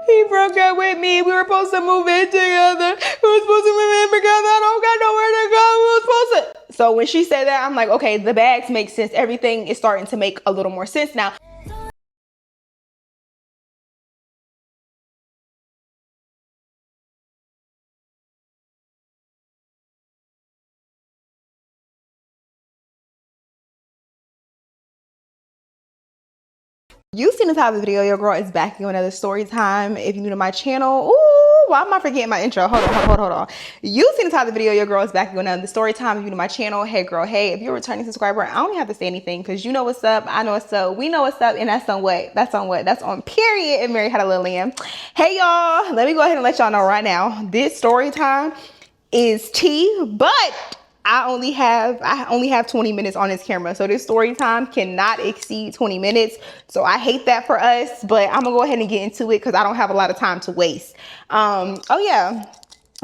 He broke up with me. We were supposed to move in together. We were supposed to move in together. I don't got nowhere to go. We were supposed to. So when she said that, I'm like, okay, the bags make sense. Everything is starting to make a little more sense now. You seen the top of the video. Your girl is back in another story time. If you're new to my channel, ooh, why am I forgetting my intro? Hold on. You seen the top of the video. Your girl is back in another story time. If you're new to my channel, hey girl, hey. If you're a returning subscriber, I don't even have to say anything because you know what's up. I know what's up. We know what's up, and that's on what? That's on what? That's on period. And Mary had a little lamb. Hey y'all, let me go ahead and let y'all know right now. This story time is tea, but I only have 20 minutes on this camera. So this story time cannot exceed 20 minutes. So I hate that for us, but I'm gonna go ahead and get into it because I don't have a lot of time to waste. Oh yeah.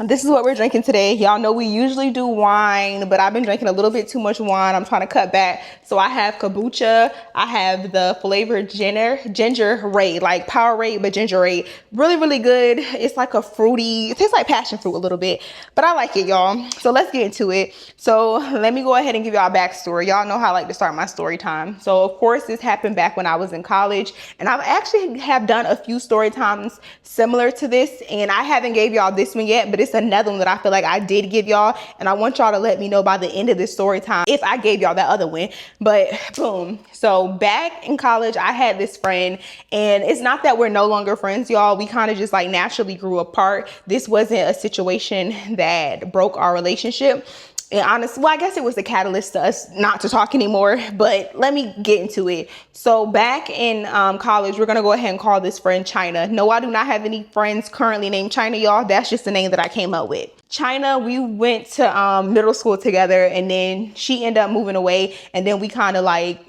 This is what we're drinking today. Y'all know we usually do wine, but I've been drinking a little bit too much wine. I'm trying to cut back. So I have kombucha. I have the flavored ginger-ade, like Powerade, but ginger-ade. Really, really good. It's like a fruity, it tastes like passion fruit a little bit, but I like it, y'all. So let's get into it. So let me go ahead and give y'all a backstory. Y'all know how I like to start my story time. So of course this happened back when I was in college, and I've actually have done a few story times similar to this, and I haven't gave y'all this one yet, but it's another one that I feel like I did give y'all, and I want y'all to let me know by the end of this story time if I gave y'all that other one. But boom. So back in college, I had this friend, and it's not that we're no longer friends, y'all. We kind of just like naturally grew apart. This wasn't a situation that broke our relationship. And honestly, well, I guess it was the catalyst to us not to talk anymore, but let me get into it. So back in college, we're going to go ahead and call this friend China. No, I do not have any friends currently named China, y'all. That's just the name that I came up with. China, we went to middle school together, and then she ended up moving away, and then we kind of like,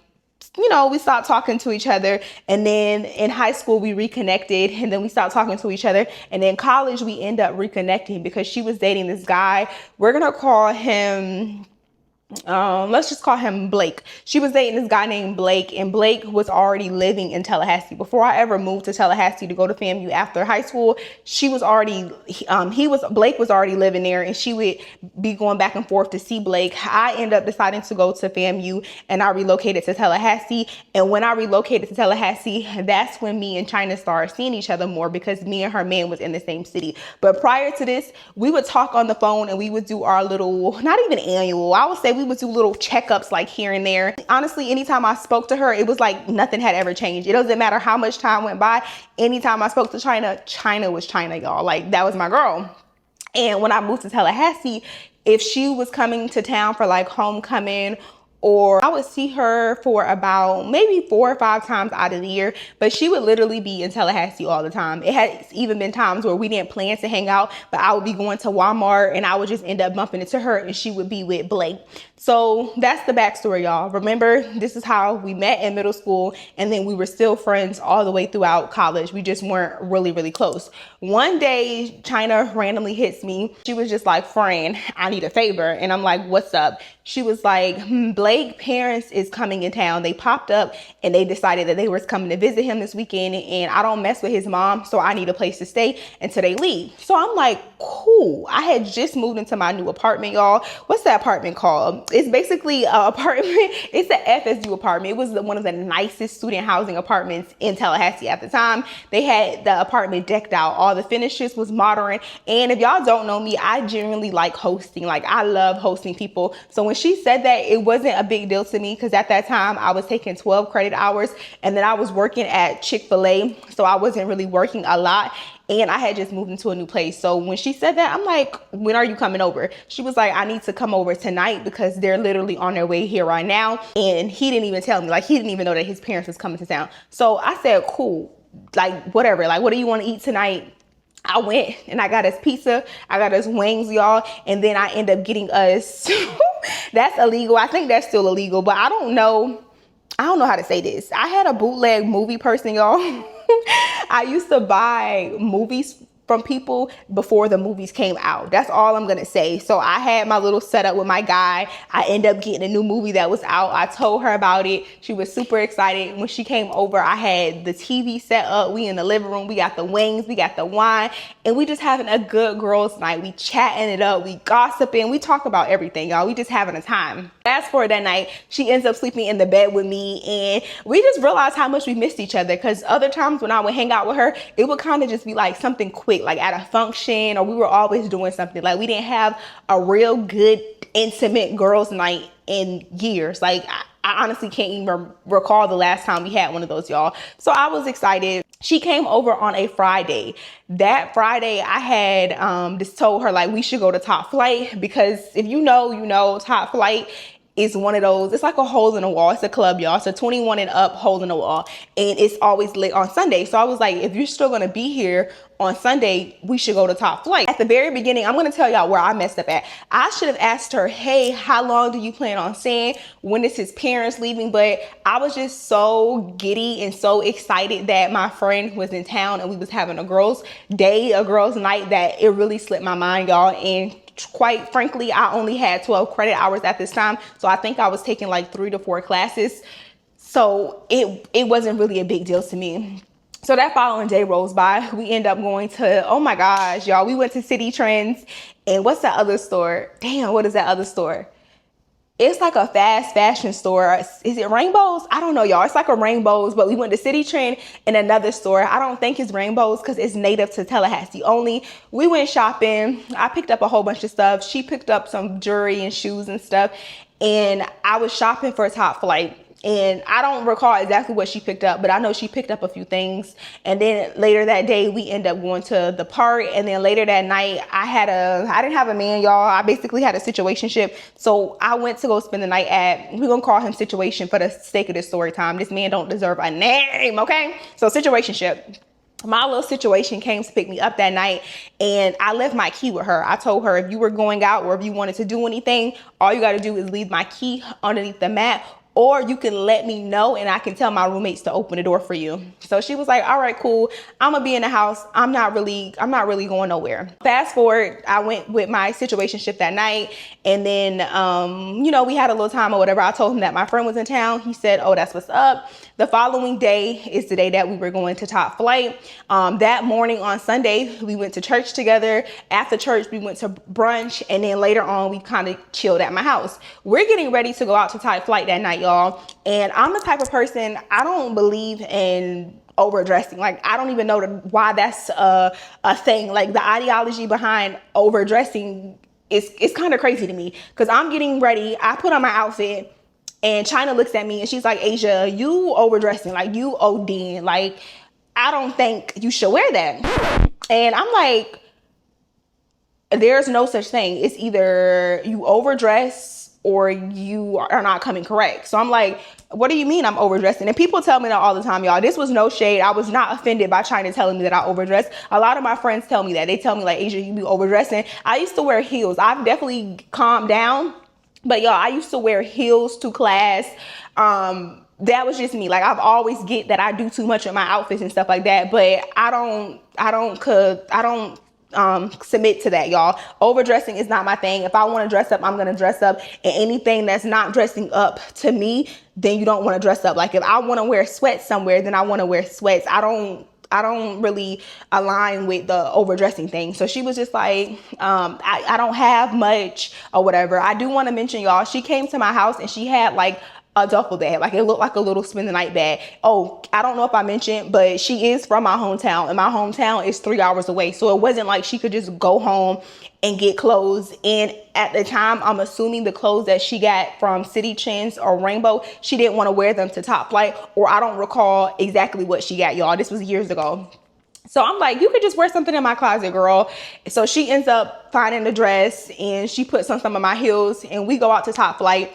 you know, we stopped talking to each other. And then in high school, we reconnected, and then we stopped talking to each other. And then college, we end up reconnecting because she was dating this guy. We're going to call him, let's just call him Blake. She was dating this guy named Blake, and Blake was already living in Tallahassee. Before I ever moved to Tallahassee to go to FAMU after high school, she was already, Blake was already living there, and she would be going back and forth to see Blake. I ended up deciding to go to FAMU, and I relocated to Tallahassee. And when I relocated to Tallahassee, that's when me and China started seeing each other more because me and her man was in the same city. But prior to this, we would talk on the phone, and we would do our little, not even annual, I would say we would do little checkups like here and there. Honestly, anytime I spoke to her, it was like nothing had ever changed. It doesn't matter how much time went by. Anytime I spoke to China, China was China, y'all. Like, that was my girl. And when I moved to Tallahassee, if she was coming to town for like homecoming, or I would see her for about maybe 4 or 5 times out of the year, but she would literally be in Tallahassee all the time. It had even been times where we didn't plan to hang out, but I would be going to Walmart, and I would just end up bumping into her, and she would be with Blake. So that's the backstory, y'all. Remember, this is how we met in middle school, and then we were still friends all the way throughout college. We just weren't really, really close. One day, China randomly hits me. She was just like, "Friend, I need a favor." And I'm like, "What's up?" She was like, Blake parents is coming in town. They popped up, and they decided that they were coming to visit him this weekend, and I don't mess with his mom, so I need a place to stay until they leave. So I'm like, cool. I had just moved into my new apartment, y'all. What's that apartment called? It's basically an apartment. It's an FSU apartment. It was one of the nicest student housing apartments in Tallahassee at the time. They had the apartment decked out. All the finishes was modern. And if y'all don't know me, I genuinely like hosting. Like, I love hosting people. So when she said that, it wasn't a big deal to me because at that time I was taking 12 credit hours, and then I was working at Chick-fil-A. So I wasn't really working a lot. And I had just moved into a new place. So when she said that, I'm like, "When are you coming over?" She was like, "I need to come over tonight because they're literally on their way here right now." And he didn't even tell me, like, he didn't even know that his parents was coming to town. So I said, cool, like, whatever. Like, what do you want to eat tonight? I went and I got us pizza. I got us wings, y'all. And then I end up getting us, that's illegal. I think that's still illegal, but I don't know how to say this. I had a bootleg movie person, y'all. I used to buy movies from people before the movies came out. That's all I'm gonna say. So I had my little setup with my guy. I ended up getting a new movie that was out. I told her about it. She was super excited. When she came over, I had the TV set up. We in the living room. We got the wings. We got the wine. And we just having a good girls night. We chatting it up. We gossiping. We talk about everything, y'all. We just having a time. Fast forward that night, she ends up sleeping in the bed with me. And we just realized how much we missed each other. Because other times when I would hang out with her, it would kind of just be like something quick, like at a function, or we were always doing something. Like we didn't have a real good intimate girls night in years. Like I honestly can't even recall the last time we had one of those, y'all. So I was excited. She came over on a Friday. That Friday I had just told her like we should go to Top Flight, because if you know, Top Flight is one of those, it's like a hole in the wall. It's a club, y'all. It's a 21 and up hole in the wall. And it's always lit on Sunday. So I was like, if you're still gonna be here on Sunday, we should go to Top Flight. At the very beginning, I'm gonna tell y'all where I messed up at. I should have asked her, hey, how long do you plan on staying? When is his parents leaving? But I was just so giddy and so excited that my friend was in town and we was having a girls' day, a girls' night, that it really slipped my mind, y'all. And quite frankly, I only had 12 credit hours at this time. So I think I was taking like 3 to 4 classes. So it wasn't really a big deal to me. So that following day rolls by. We end up going to, oh my gosh, y'all, we went to City Trends. And what's that other store? Damn, what is that other store? It's like a fast fashion store. Is it Rainbows? I don't know, y'all. It's like a Rainbows, but we went to City Trend and another store. I don't think it's Rainbows because it's native to Tallahassee only. We went shopping. I picked up a whole bunch of stuff. She picked up some jewelry and shoes and stuff. And I was shopping for Top Flight. And I don't recall exactly what she picked up, but I know she picked up a few things. And then later that day, we end up going to the park. And then later that night, I didn't have a man, y'all. I basically had a situationship. So I went to go spend the night at, we're going to call him Situation for the sake of this story time. This man don't deserve a name, okay? So situationship. My little situation came to pick me up that night, and I left my key with her. I told her if you were going out or if you wanted to do anything, all you got to do is leave my key underneath the mat, or you can let me know and I can tell my roommates to open the door for you. So she was like, all right, cool. I'm gonna be in the house. I'm not really going nowhere. Fast forward, I went with my situationship that night, and then, we had a little time or whatever. I told him that my friend was in town. He said, oh, that's what's up. The following day is the day that we were going to Top Flight. That morning on Sunday, we went to church together. After church, we went to brunch. And then later on, we kind of chilled at my house. We're getting ready to go out to Top Flight that night, y'all. And I'm the type of person, I don't believe in overdressing. Like, I don't even know why that's a thing. Like, the ideology behind overdressing is kind of crazy to me. Because I'm getting ready. I put on my outfit. And China looks at me and she's like, Asia, you overdressing, like you ODing. Like, I don't think you should wear that. And I'm like, there's no such thing. It's either you overdress or you are not coming correct. So I'm like, what do you mean I'm overdressing? And people tell me that all the time, y'all. This was no shade. I was not offended by China telling me that I overdress. A lot of my friends tell me that. They tell me like, Asia, you be overdressing. I used to wear heels. I've definitely calmed down. But y'all, I used to wear heels to class. That was just me. Like, I've always get that I do too much with my outfits and stuff like that. But I don't submit to that, y'all. Overdressing is not my thing. If I want to dress up, I'm going to dress up. And anything that's not dressing up to me, then you don't want to dress up. Like, if I want to wear sweats somewhere, then I want to wear sweats. I don't really align with the overdressing thing. So she was just like, I don't have much or whatever. I do want to mention, y'all, she came to my house and she had like a duffel bag. Like, it looked like a little spend the night bag. Oh, I don't know if I mentioned, but she is from my hometown, and my hometown is 3 hours away. So it wasn't like she could just go home and get clothes. And at the time, I'm assuming the clothes that she got from City Trends or Rainbow, she didn't want to wear them to Top Flight, or I don't recall exactly what she got, y'all. This was years ago. So I'm like, you could just wear something in my closet, girl. So she ends up finding the dress and she puts on some of my heels and we go out to Top Flight.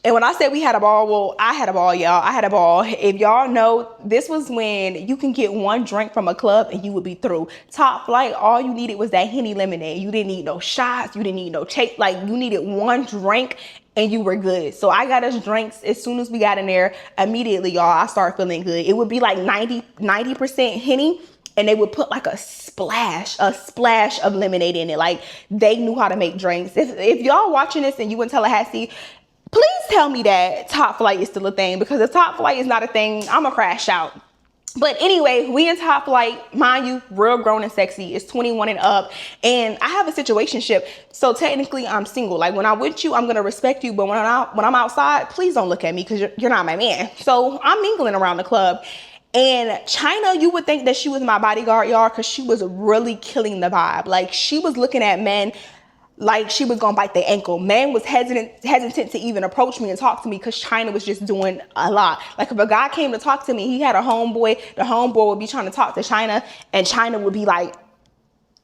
And when I said we had a ball, well, I had a ball, y'all. I had a ball. If y'all know, this was when you can get one drink from a club and you would be through. Top Flight, all you needed was that Henny lemonade. You didn't need no shots. You didn't need no chase. Like, you needed one drink and you were good. So I got us drinks. As soon as we got in there, immediately, y'all, I started feeling good. It would be like 90% Henny and they would put like a splash of lemonade in it. Like, they knew how to make drinks. If y'all watching this and you in Tallahassee, please tell me that Top Flight is still a thing, because if Top Flight is not a thing, I'ma crash out. But anyway, we in Top Flight, mind you, real grown and sexy. It's 21 and up, and I have a situationship, so technically I'm single. Like, when I'm with you, I'm gonna respect you, but when I'm outside, please don't look at me, because you're not my man. So I'm mingling around the club, and China, you would think that she was my bodyguard, y'all, because she was really killing the vibe. Like, she was looking at men like she was gonna bite their ankle. Man was hesitant to even approach me and talk to me, because China was just doing a lot. Like, if a guy came to talk to me, he had a homeboy, the homeboy would be trying to talk to China, and China would be like,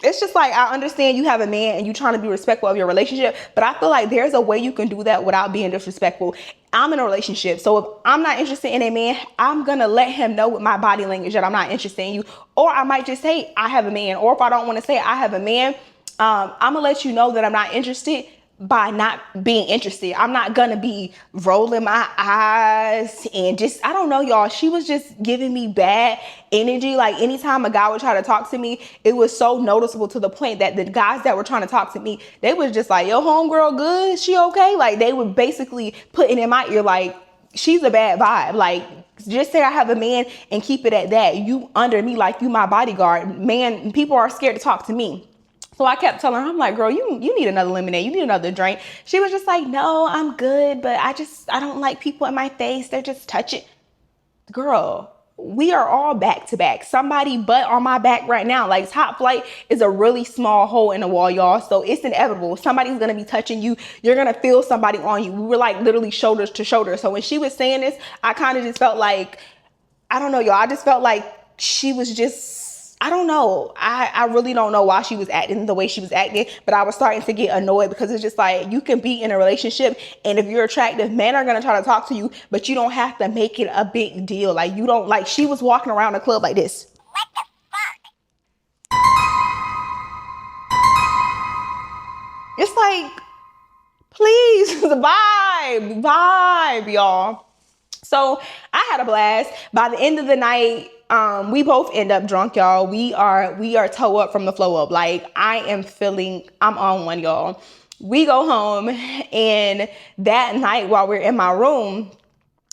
it's just like, I understand you have a man and you trying to be respectful of your relationship, but I feel like there's a way you can do that without being disrespectful. I'm in a relationship, so if I'm not interested in a man, I'm gonna let him know with my body language that I'm not interested in you. Or I might just say I have a man. Or if I don't want to say I have a man, I'm gonna let you know that I'm not interested by not being interested. I'm not gonna be rolling my eyes and just, I don't know, y'all. She was just giving me bad energy. Like, anytime a guy would try to talk to me, it was so noticeable, to the point that the guys that were trying to talk to me, they was just like, yo, homegirl good? She okay? Like, they were basically putting in my ear like, she's a bad vibe. Like, just say I have a man and keep it at that. You under me like you my bodyguard. Man, people are scared to talk to me. So I kept telling her, I'm like, girl, you need another lemonade. You need another drink. She was just like, no, I'm good. But I don't like people in my face. They're just touching. Girl, we are all back to back. Somebody butt on my back right now. Like, Top Flight is a really small hole in the wall, y'all. So it's inevitable. Somebody's going to be touching you. You're going to feel somebody on you. We were like literally shoulders to shoulder. So when she was saying this, I kind of just felt like, I don't know, y'all. I just felt like she was just, I don't know. I really don't know why she was acting the way she was acting, but I was starting to get annoyed, because it's just like, you can be in a relationship, and if you're attractive, men are going to try to talk to you, but you don't have to make it a big deal. Like, you don't, like, she was walking around the club like this. What the fuck? It's like, please, vibe, y'all. So I had a blast. By the end of the night, we both end up drunk, y'all. We are toe up from the flow up. Like, I'm on one, y'all. We go home, and that night while we're in my room,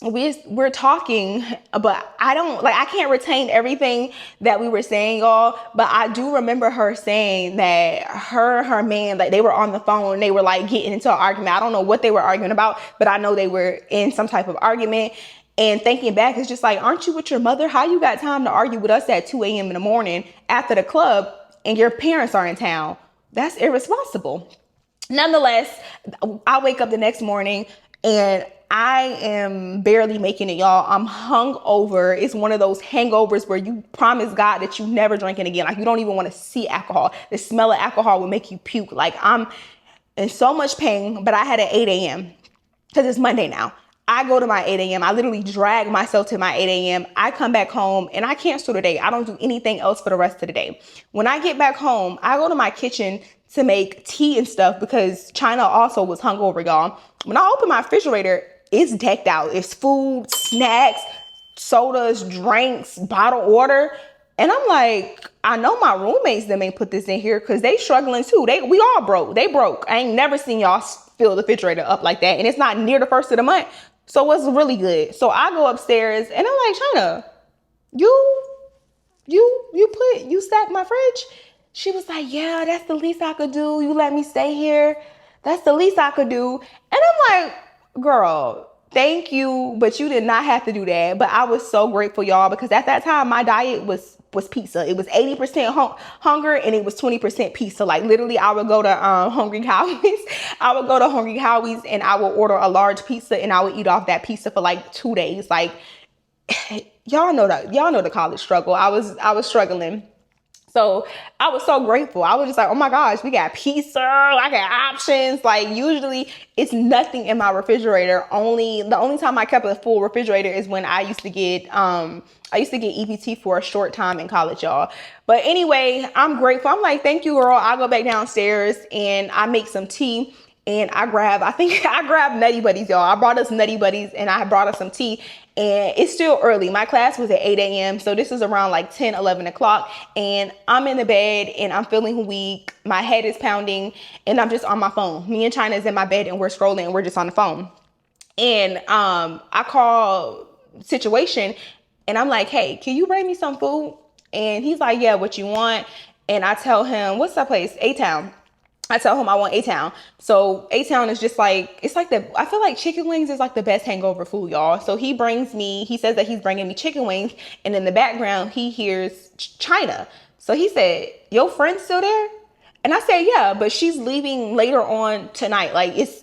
we're talking, but I can't retain everything that we were saying, y'all, but I do remember her saying that her man, like, they were on the phone, they were like getting into an argument. I don't know what they were arguing about, but I know they were in some type of argument. And thinking back, it's just like, aren't you with your mother? How you got time to argue with us at 2 a.m. in the morning after the club, and your parents are in town? That's irresponsible. Nonetheless, I wake up the next morning, and I am barely making it, y'all. I'm hungover. It's one of those hangovers where you promise God that you never drink it again. Like, you don't even want to see alcohol. The smell of alcohol will make you puke. Like, I'm in so much pain, but I had an 8 a.m. because it's Monday now. I go to my 8 a.m. I literally drag myself to my 8 a.m. I come back home and I cancel the day. I don't do anything else for the rest of the day. When I get back home, I go to my kitchen to make tea and stuff, because China also was hungover, y'all. When I open my refrigerator, it's decked out. It's food, snacks, sodas, drinks, bottled water. And I'm like, I know my roommates them ain't put this in here, because they struggling too. We all broke. They broke. I ain't never seen y'all fill the refrigerator up like that. And it's not near the first of the month. So what's really good? So I go upstairs and I'm like, China, you stacked my fridge? She was like, yeah, that's the least I could do. You let me stay here. That's the least I could do. And I'm like, girl, thank you, but you did not have to do that. But I was so grateful, y'all, because at that time my diet was pizza. It was 80% hunger and it was 20% pizza. Like, literally, I would go to Hungry Howie's. I would go to Hungry Howie's and I would order a large pizza, and I would eat off that pizza for like 2 days. Like, y'all know the college struggle. I was struggling. So I was so grateful. I was just like, oh my gosh, we got pizza. I got options. Like, usually it's nothing in my refrigerator. The only time I kept a full refrigerator is when I used to get EBT for a short time in college, y'all. But anyway, I'm grateful. I'm like, thank you, girl. I go back downstairs and I make some tea. And I grabbed Nutty Buddies, y'all. I brought us Nutty Buddies and I brought us some tea. And it's still early. My class was at 8 a.m. So this is around like 10, 11 o'clock. And I'm in the bed and I'm feeling weak. My head is pounding and I'm just on my phone. Me and China is in my bed and we're scrolling and we're just on the phone. And I call situation and I'm like, hey, can you bring me some food? And he's like, yeah, what you want? And I tell him, what's that place? A-Town. I tell him I want A-Town. So A-Town is just like, it's like I feel like chicken wings is like the best hangover food, y'all. So he says that he's bringing me chicken wings. And in the background, he hears China. So he said, your friend's still there? And I said, yeah, but she's leaving later on tonight. Like it's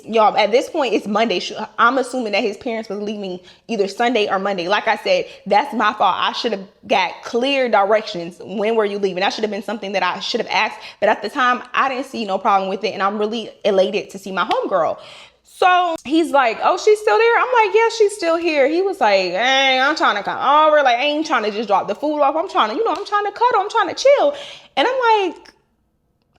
y'all, at this point, it's Monday. I'm assuming that his parents was leaving either Sunday or Monday. Like I said, that's my fault. I should have got clear directions. When were you leaving? That should have been something that I should have asked. But at the time, I didn't see no problem with it. And I'm really elated to see my homegirl. So he's like, oh, she's still there? I'm like, yeah, she's still here. He was like, hey, I'm trying to come over. Like, I ain't trying to just drop the food off. I'm trying to cuddle. I'm trying to chill. And I'm like,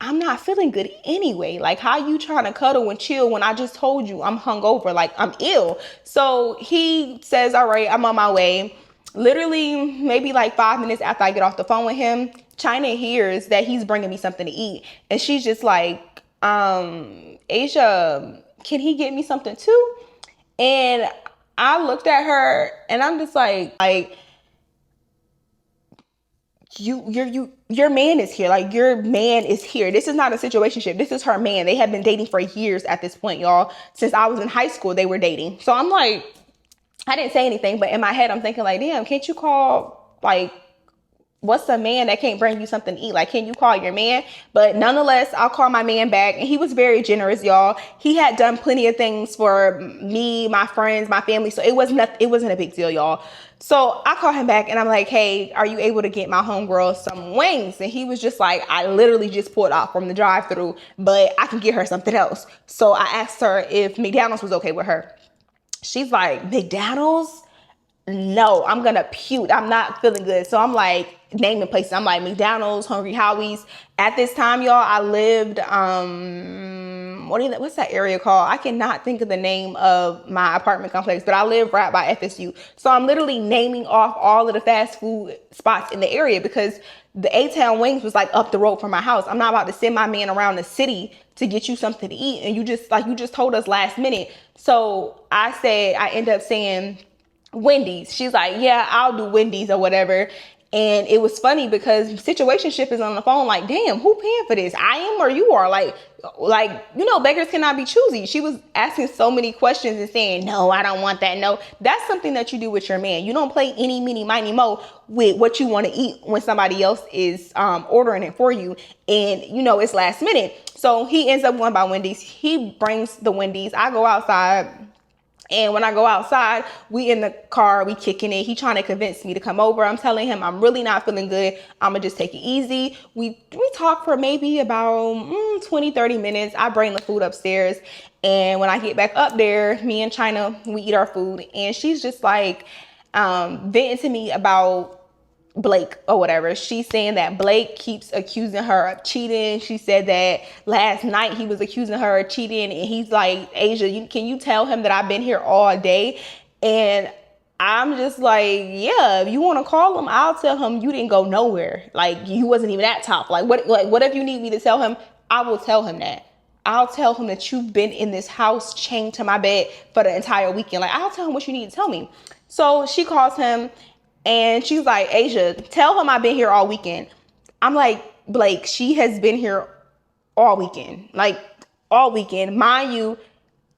I'm not feeling good anyway. Like, how you trying to cuddle and chill when I just told you I'm hungover, like I'm ill? So he says, all right, I'm on my way. Literally maybe like 5 minutes after I get off the phone with him, China hears that he's bringing me something to eat. And she's just like, Asia, can he get me something too? And I looked at her and I'm just like, your man is here. Like, your man is here. This is not a situationship. This is her man. They have been dating for years at this point, y'all. Since I was in high school, they were dating. So I'm like, I didn't say anything, but in my head, I'm thinking like, damn, can't you call, like, what's a man that can't bring you something to eat? Like, can you call your man? But nonetheless, I'll call my man back. And he was very generous, y'all. He had done plenty of things for me, my friends, my family. So it wasn't a big deal, y'all. So I call him back and I'm like, hey, are you able to get my homegirl some wings? And he was just like, I literally just pulled off from the drive-thru, but I can get her something else. So I asked her if McDonald's was okay with her. She's like, McDonald's? No, I'm gonna puke. I'm not feeling good. So I'm like naming places. I'm like McDonald's, Hungry Howie's. At this time, y'all, I lived, what's that area called? I cannot think of the name of my apartment complex, but I live right by FSU. So I'm literally naming off all of the fast food spots in the area because the A-Town Wings was like up the road from my house. I'm not about to send my man around the city to get you something to eat. And you just told us last minute. So I end up saying Wendy's. She's like, yeah, I'll do Wendy's or whatever. And it was funny because situationship is on the phone like, damn, who paying for this? I am or you are? Like, beggars cannot be choosy. She was asking so many questions and saying, no, I don't want that. No, that's something that you do with your man. You don't play any, mini, miny, mo with what you want to eat when somebody else is ordering it for you. And, it's last minute. So he ends up going by Wendy's. He brings the Wendy's. I go outside. And when I go outside, we in the car, we kicking it. He trying to convince me to come over. I'm telling him I'm really not feeling good. I'm going to just take it easy. We talk for maybe about 20, 30 minutes. I bring the food upstairs. And when I get back up there, me and China, we eat our food. And she's just like venting to me about Blake or whatever. She's saying that Blake keeps accusing her of cheating. She said that last night he was accusing her of cheating, and he's like, Asia, can you tell him that I've been here all day? And I'm just like, yeah, if you want to call him, I'll tell him you didn't go nowhere. Like, you wasn't even at top. Like, what if you need me to tell him? I will tell him that. I'll tell him that you've been in this house chained to my bed for the entire weekend. Like, I'll tell him what you need to tell me. So she calls him. And she's like, Asia, tell him I've been here all weekend. I'm like, Blake, she has been here all weekend. Like, all weekend. Mind you,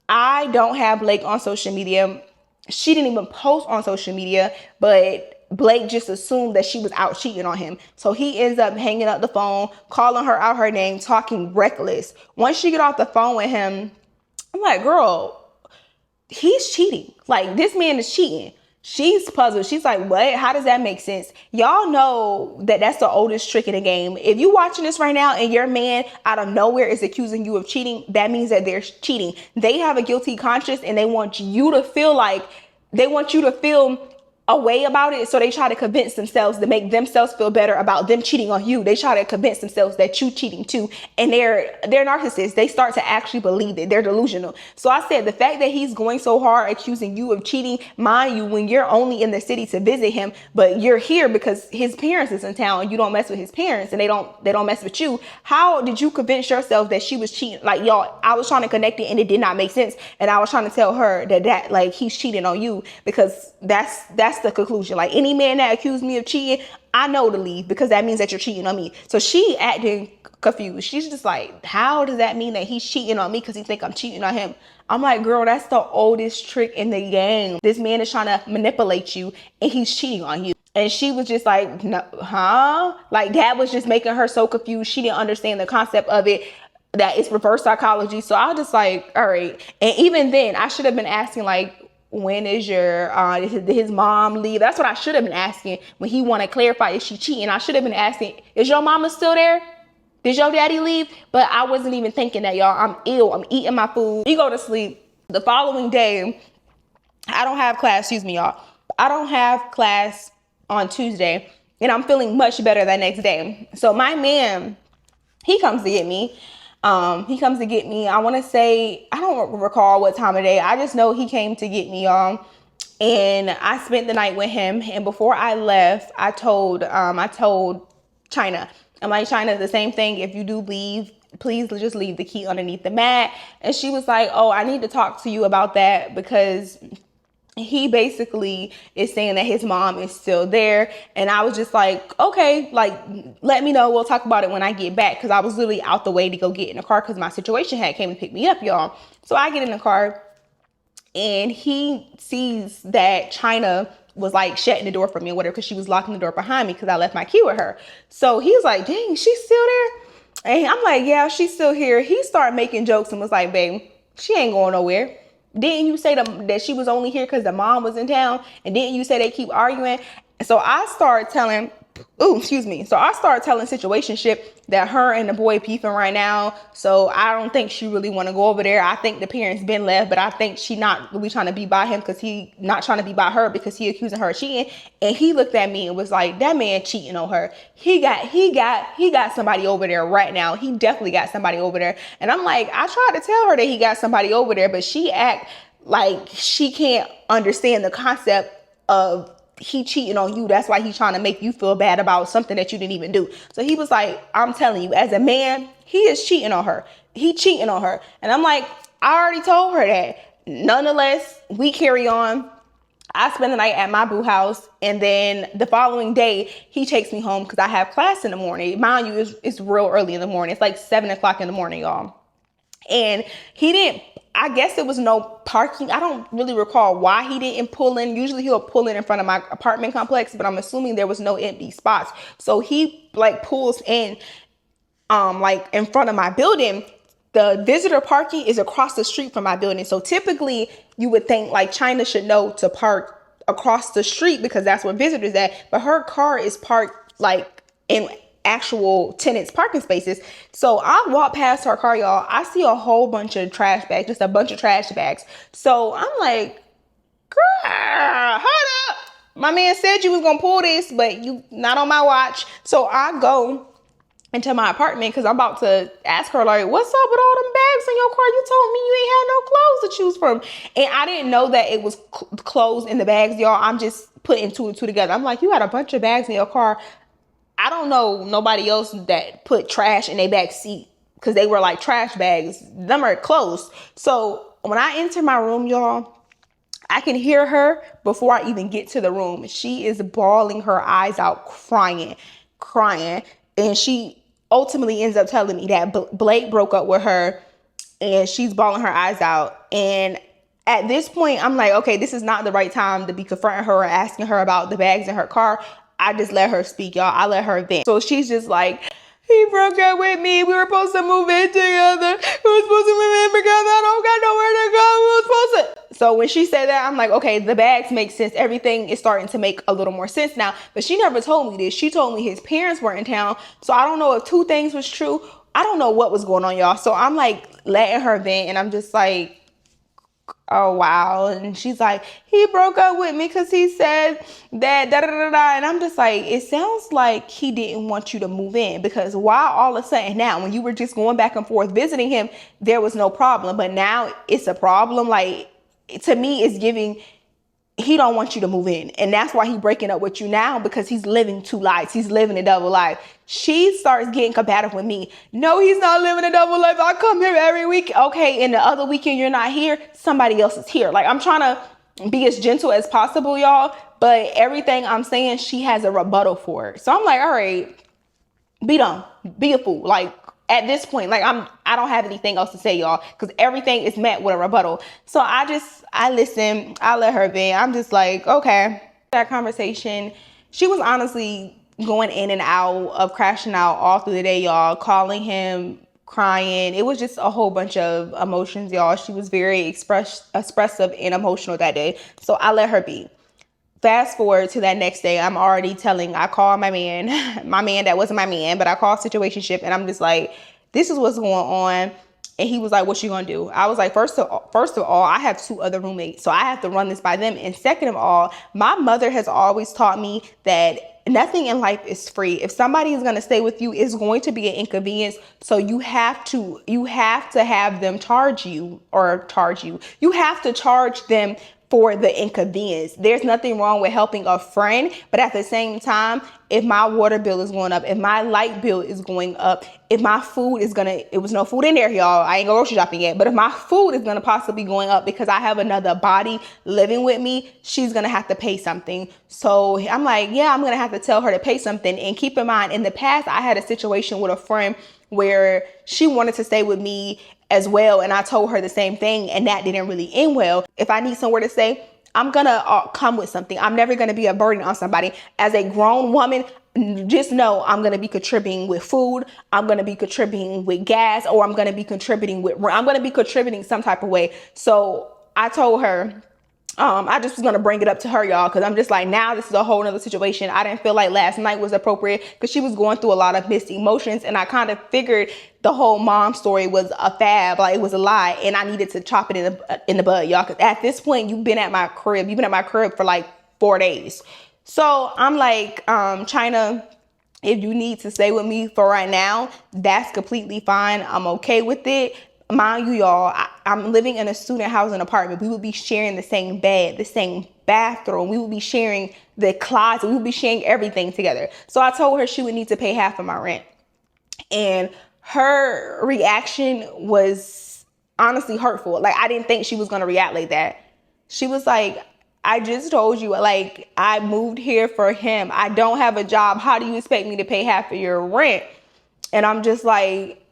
I don't have Blake on social media. She didn't even post on social media. But Blake just assumed that she was out cheating on him. So he ends up hanging up the phone, calling her out her name, talking reckless. Once she get off the phone with him, I'm like, girl, he's cheating. Like, this man is cheating. She's puzzled. She's like, what? How does that make sense? Y'all know that that's the oldest trick in the game. If you watching this right now and your man out of nowhere is accusing you of cheating, that means that they're cheating. They have a guilty conscience and they want you to feel a way about it, so they try to convince themselves to make themselves feel better about them cheating on you. They try to convince themselves that you cheating too, and they're narcissists. They start to actually believe it. They're delusional. So I said the fact that he's going so hard accusing you of cheating, mind you, when you're only in the city to visit him, but you're here because his parents is in town and you don't mess with his parents and they don't mess with you. How did you convince yourself that she was cheating? Like, y'all, I was trying to connect it and it did not make sense, and I was trying to tell her that like he's cheating on you, because that's the conclusion. Like, any man that accused me of cheating, I know to leave, because that means that you're cheating on me. So she acting confused. She's just like, how does that mean that he's cheating on me because he think I'm cheating on him? I'm like, girl, that's the oldest trick in the game. This man is trying to manipulate you and he's cheating on you. And she was just like, no, huh? Like, that was just making her so confused. She didn't understand the concept of it, that it's reverse psychology. So I was just like, all right. And even then, I should have been asking, like, when is your did his mom leave? That's what I should have been asking when he want to clarify if she cheating. I should have been asking, is your mama still there? Did your daddy leave? But I wasn't even thinking that, y'all. I'm ill. I'm eating my food. You go to sleep. The following day, I don't have class. Excuse me, y'all. I don't have class on Tuesday, and I'm feeling much better that next day. So my man, he comes to get me. I want to say, I don't recall what time of day. I just know he came to get me, y'all. And I spent the night with him. And before I left, I told China, I'm like, China, the same thing. If you do leave, please just leave the key underneath the mat. And she was like, oh, I need to talk to you about that, because he basically is saying that his mom is still there. And I was just like, okay, like, let me know. We'll talk about it when I get back. Cause I was literally out the way to go get in the car, cause my situation had came to pick me up, y'all. So I get in the car and he sees that China was like shutting the door for me or whatever, cause she was locking the door behind me cause I left my key with her. So he's like, dang, she's still there? And I'm like, yeah, she's still here. He started making jokes and was like, babe, she ain't going nowhere. Didn't you say that she was only here because the mom was in town? And didn't you say they keep arguing? So I started telling, So I started telling situationship that her and the boy beefing right now. So I don't think she really want to go over there. I think the parents been left, but I think she not really trying to be by him because he not trying to be by her because he accusing her of cheating. And he looked at me and was like, that man cheating on her. He got somebody over there right now. He definitely got somebody over there. And I'm like, I tried to tell her that he got somebody over there, but she act like she can't understand the concept of he cheating on you. That's why he's trying to make you feel bad about something that you didn't even do. So he was like, I'm telling you, as a man, he is cheating on her. He cheating on her. And I'm like, I already told her that. Nonetheless, we carry on. I spend the night at my boo house. And then the following day, he takes me home because I have class in the morning. Mind you, it's real early in the morning. It's like 7 o'clock in the morning, y'all. And he didn't, I guess there was no parking. I don't really recall why he didn't pull in. Usually he'll pull in front of my apartment complex, but I'm assuming there was no empty spots. So he like pulls in, like in front of my building. The visitor parking is across the street from my building. So typically you would think like China should know to park across the street because that's where visitors at. But her car is parked like in actual tenants parking spaces. So I walk past her car, y'all. I see a whole bunch of trash bags, just a bunch of trash bags. So I'm like, girl, hold up. My man said you was gonna pull this, but you not on my watch. So I go into my apartment because I'm about to ask her, like, what's up with all them bags in your car? You told me you ain't had no clothes to choose from. And I didn't know that it was clothes in the bags, y'all. I'm just putting two and two together. I'm like, you had a bunch of bags in your car. I don't know nobody else that put trash in their back seat because they were like trash bags. Them are closed. So when I enter my room, y'all, I can hear her before I even get to the room. She is bawling her eyes out, crying. And she ultimately ends up telling me that Blake broke up with her and she's bawling her eyes out. And at this point, I'm like, okay, this is not the right time to be confronting her or asking her about the bags in her car. I just let her speak, y'all. I let her vent. So she's just like, he broke up with me. We were supposed to move in together. We were supposed to move in together. I don't got nowhere to go. We were supposed to. So when she said that, I'm like, okay, the bags make sense. Everything is starting to make a little more sense now. But she never told me this. She told me his parents were in town. So I don't know if two things was true. I don't know what was going on, y'all. So I'm like letting her vent and I'm just like, oh wow. And she's like, he broke up with me because he said that da da da da. And I'm just like, it sounds like he didn't want you to move in, because why all of a sudden now, when you were just going back and forth visiting him, there was no problem, but now it's a problem? Like, to me, it's giving he don't want you to move in. And that's why he's breaking up with you now, because he's living two lives. He's living a double life. She starts getting combative with me. No, he's not living a double life. I come here every week. Okay, and the other weekend you're not here, somebody else is here. Like, I'm trying to be as gentle as possible, y'all. But everything I'm saying, she has a rebuttal for it. So I'm like, all right, be dumb, be a fool. Like, at this point, like, I don't have anything else to say, y'all, because everything is met with a rebuttal. So I listen, I let her vent. I'm just like, okay. That conversation, she was honestly going in and out of crashing out all through the day, y'all, calling him, crying. It was just a whole bunch of emotions, y'all. She was very expressive and emotional that day. So I let her be. Fast forward to that next day, I called my man, that wasn't my man, but I called situationship, and I'm just like, this is what's going on. And he was like, what you gonna do? I was like, first of all, I have two other roommates, so I have to run this by them. And second of all, my mother has always taught me that nothing in life is free. If somebody is going to stay with you, it's going to be an inconvenience. So you have to have them charge you. You have to charge them for the inconvenience. There's nothing wrong with helping a friend, but at the same time, if my water bill is going up, if my light bill is going up, if my food is it was no food in there, y'all, I ain't grocery shopping yet, but if my food is gonna possibly going up because I have another body living with me, she's gonna have to pay something. So I'm like, yeah, I'm gonna have to tell her to pay something. And keep in mind, in the past, I had a situation with a friend where she wanted to stay with me as well, and I told her the same thing, and that didn't really end well. If I need somewhere to stay, I'm gonna come with something. I'm never gonna be a burden on somebody. As a grown woman, just know I'm gonna be contributing with food, I'm gonna be contributing with gas, or I'm gonna be contributing some type of way. So I told her, I just was going to bring it up to her, y'all, because I'm just like, now this is a whole nother situation. I didn't feel like last night was appropriate because she was going through a lot of mixed emotions, and I kind of figured the whole mom story was a fab, like it was a lie, and I needed to chop it in the bud, y'all, because at this point, you've been at my crib for like 4 days. So I'm like, China, if you need to stay with me for right now, that's completely fine. I'm okay with it. Mind you, y'all, I'm living in a student housing apartment. We would be sharing the same bed, the same bathroom. We would be sharing the closet. We would be sharing everything together. So I told her she would need to pay half of my rent. And her reaction was honestly hurtful. Like, I didn't think she was going to react like that. She was like, I just told you, like, I moved here for him. I don't have a job. How do you expect me to pay half of your rent? And I'm just like,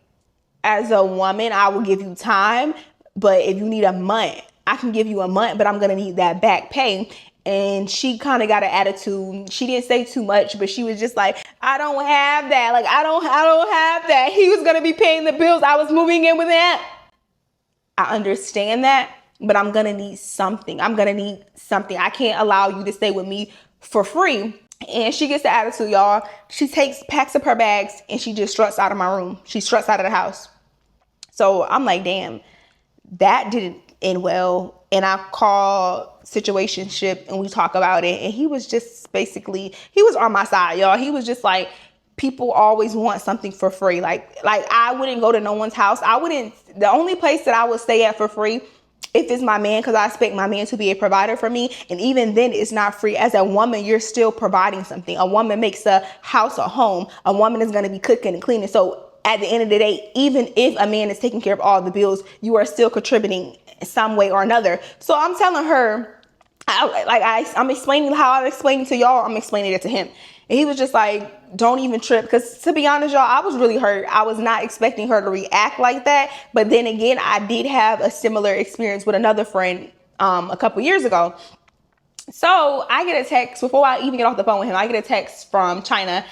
as a woman, I will give you time, but if you need a month, I can give you a month, but I'm going to need that back pay. And she kind of got an attitude. She didn't say too much, but she was just like, I don't have that. Like, I don't have that. He was going to be paying the bills. I was moving in with him. I understand that, but I'm going to need something. I can't allow you to stay with me for free. And she gets the attitude, y'all. She packs up her bags, and she just struts out of my room. She struts out of the house. So I'm like, damn, that didn't end well. And I called situationship, and we talk about it. And he was just he was on my side, y'all. He was just like, people always want something for free. Like I wouldn't go to no one's house. The only place that I would stay at for free, if it's my man, because I expect my man to be a provider for me. And even then, it's not free. As a woman, you're still providing something. A woman makes a house a home. A woman is going to be cooking and cleaning. So at the end of the day, even if a man is taking care of all the bills, you are still contributing in some way or another. So I'm telling her, I'm explaining how I'm explaining to y'all, I'm explaining it to him. And he was just like, don't even trip. Because to be honest, y'all, I was really hurt. I was not expecting her to react like that. But then again, I did have a similar experience with another friend a couple years ago. So I get a text before I even get off the phone with him. I get a text from China,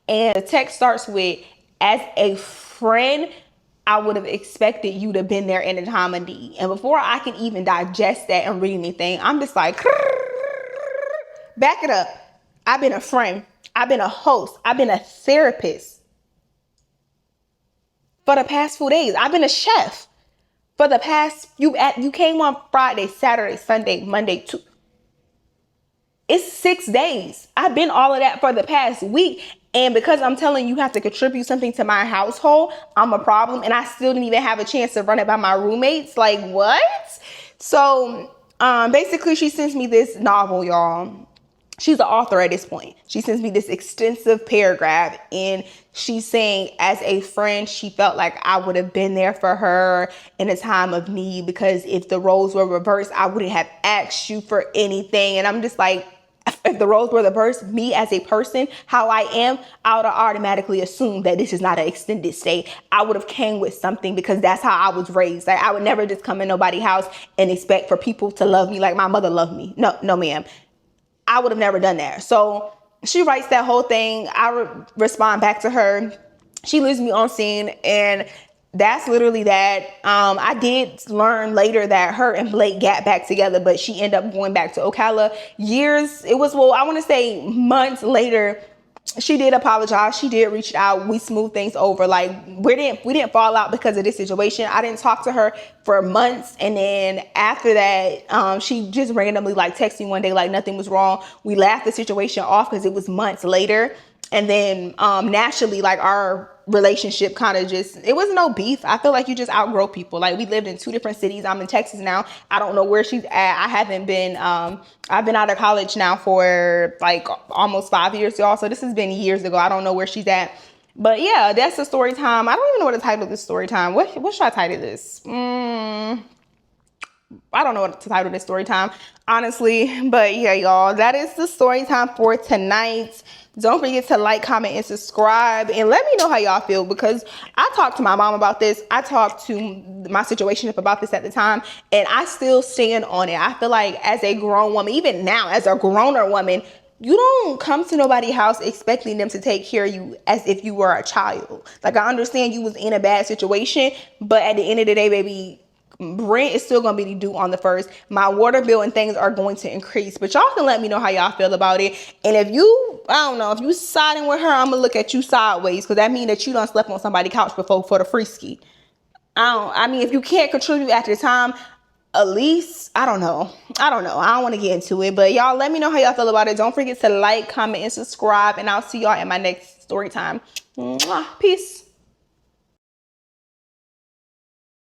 and the text starts with, as a friend, I would have expected you to have been there in a time of need. And before I can even digest that and read anything, I'm just like, back it up. I've been a friend. I've been a host. I've been a therapist for the past few days. I've been a chef. For the past, you came on Friday, Saturday, Sunday, Monday, it's 6 days. I've been all of that for the past week. And because I'm telling you have to contribute something to my household, I'm a problem. And I still didn't even have a chance to run it by my roommates. Like, what? So basically, she sends me this novel, y'all. She's the author at this point. She sends me this extensive paragraph, and she's saying, as a friend, she felt like I would have been there for her in a time of need, because if the roles were reversed, I wouldn't have asked you for anything. And I'm just like, if the roles were reversed, me as a person, how I am, I would have automatically assumed that this is not an extended stay. I would have came with something, because that's how I was raised. Like, I would never just come in nobody's house and expect for people to love me like my mother loved me. No, ma'am. I would have never done that. So she writes that whole thing. I respond back to her. She leaves me on scene, and that's literally that. I did learn later that her and Blake got back together, but she ended up going back to Ocala I want to say months later. She did apologize. She did reach out. We smoothed things over. Like, we didn't fall out because of this situation. I didn't talk to her for months. And then after that, she just randomly like texted me one day, like nothing was wrong. We laughed the situation off because it was months later. And then naturally, like, our relationship kind of it was no beef. I feel like you just outgrow people. Like, we lived in 2 different cities. I'm in Texas now. I don't know where she's at. I've been out of college now for like almost 5 years, y'all. So this has been years ago. I don't know where she's at. But yeah, that's the story time. I don't even know what to title this story time. What should I title this? I don't know what to title this story time, honestly. But yeah, y'all, that is the story time for tonight. Don't forget to like, comment, and subscribe. And let me know how y'all feel, because I talked to my mom about this. I talked to my situationship about this at the time, and I still stand on it. I feel like as a grown woman, even now as a grown-er woman, you don't come to nobody's house expecting them to take care of you as if you were a child. Like, I understand you was in a bad situation, but at the end of the day, baby, rent is still going to be due on the 1st. My water bill and things are going to increase, but y'all can let me know how y'all feel about it. And if you siding with her, I'm going to look at you sideways, because that means that you done slept on somebody's couch before for the free ski. If you can't contribute at the time, at least, I don't know. I don't want to get into it, but y'all let me know how y'all feel about it. Don't forget to like, comment, and subscribe, and I'll see y'all in my next story time. Mwah. Peace.